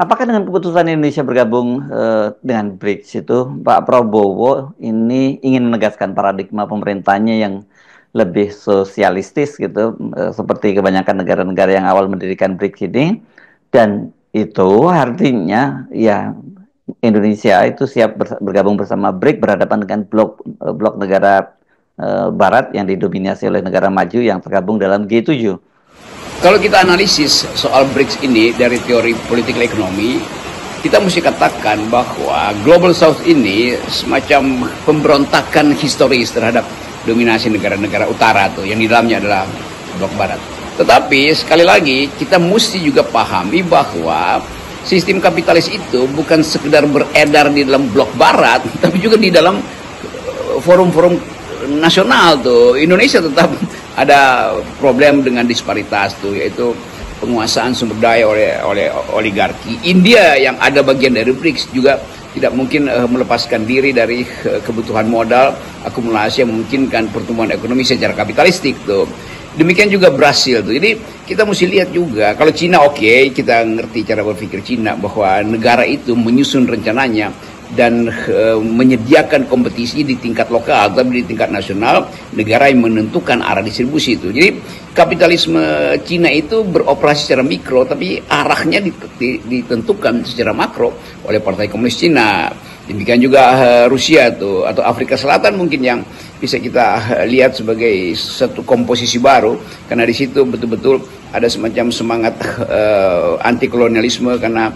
Apakah dengan keputusan Indonesia bergabung dengan BRICS itu, Pak Prabowo ini ingin menegaskan paradigma pemerintahnya yang lebih sosialistis gitu, seperti kebanyakan negara-negara yang awal mendirikan BRICS ini, dan itu artinya ya Indonesia itu siap bergabung bersama BRICS berhadapan dengan blok negara Barat yang didominasi oleh negara maju yang tergabung dalam G7. Kalau kita analisis soal BRICS ini dari teori political ekonomi, kita mesti katakan bahwa Global South ini semacam pemberontakan historis terhadap dominasi negara-negara utara tuh, yang di dalamnya adalah blok barat. Tetapi sekali lagi kita mesti juga pahami bahwa sistem kapitalis itu bukan sekedar beredar di dalam blok barat, tapi juga di dalam forum-forum nasional tuh. Indonesia tetap ada problem dengan disparitas tuh, yaitu penguasaan sumber daya oleh oligarki. India yang ada bagian dari BRICS juga tidak mungkin melepaskan diri dari kebutuhan modal akumulasi yang memungkinkan pertumbuhan ekonomi secara kapitalistik tuh. Demikian juga Brasil tuh. Jadi kita mesti lihat juga, kalau Cina oke, kita ngerti cara berpikir Cina bahwa negara itu menyusun rencananya dan menyediakan kompetisi di tingkat lokal, tapi di tingkat nasional negara yang menentukan arah distribusi itu. Jadi kapitalisme Cina itu beroperasi secara mikro, tapi arahnya ditentukan secara makro oleh Partai Komunis Cina. Demikian juga Rusia tuh, atau Afrika Selatan mungkin yang bisa kita lihat sebagai satu komposisi baru, karena di situ betul-betul ada semacam semangat anti kolonialisme, karena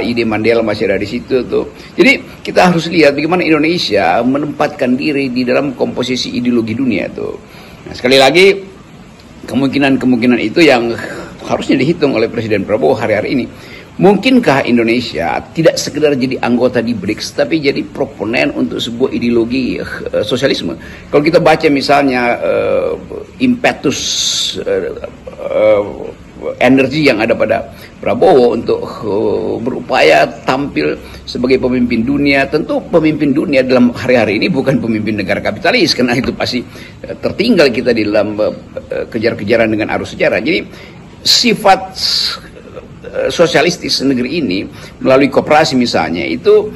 ide Mandela masih ada di situ tuh. Jadi kita harus lihat bagaimana Indonesia menempatkan diri di dalam komposisi ideologi dunia tuh. Nah, sekali lagi kemungkinan itu yang harusnya dihitung oleh Presiden Prabowo hari-hari ini. Mungkinkah Indonesia tidak sekedar jadi anggota di BRICS, tapi jadi proponen untuk sebuah ideologi sosialisme? Kalau kita baca misalnya impetus energi yang ada pada Prabowo untuk berupaya tampil sebagai pemimpin dunia, tentu pemimpin dunia dalam hari-hari ini bukan pemimpin negara kapitalis, karena itu pasti tertinggal kita di dalam kejar-kejaran dengan arus sejarah. Jadi sifat sosialistis negeri ini melalui koperasi misalnya itu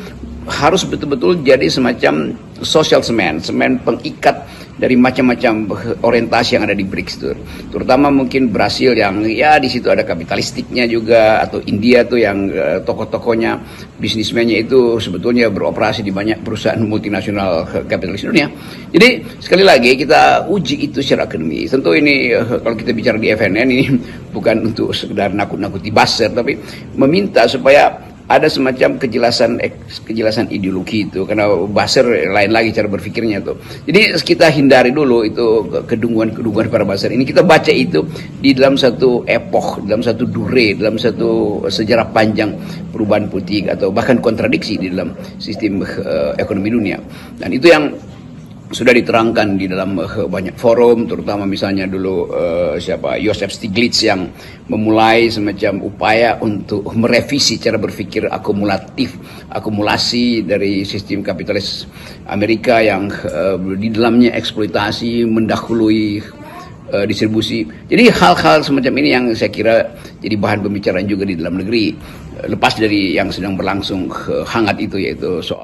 harus betul-betul jadi semacam social semen pengikat dari macam-macam orientasi yang ada di BRICS itu. Terutama mungkin Brasil yang ya di situ ada kapitalistiknya juga, atau India tuh yang tokoh-tokohnya, bisnismennya itu sebetulnya beroperasi di banyak perusahaan multinasional kapitalis dunia. Jadi sekali lagi kita uji itu secara akademis. Tentu ini kalau kita bicara di FNN ini bukan untuk sekedar nakut-nakuti buzzer, tapi meminta supaya ada semacam kejelasan ideologi itu, karena buzzer lain lagi cara berpikirnya tuh. Jadi kita hindari dulu itu kedunguan para buzzer ini. Kita baca itu di dalam satu epoch, dalam satu dure, dalam satu sejarah panjang perubahan politik atau bahkan kontradiksi di dalam sistem ekonomi dunia. Dan itu yang sudah diterangkan di dalam banyak forum, terutama misalnya dulu Joseph Stiglitz yang memulai semacam upaya untuk merevisi cara berpikir akumulasi dari sistem kapitalis Amerika yang di dalamnya eksploitasi mendahului distribusi. Jadi hal-hal semacam ini yang saya kira jadi bahan pembicaraan juga di dalam negeri, lepas dari yang sedang berlangsung hangat itu, yaitu soal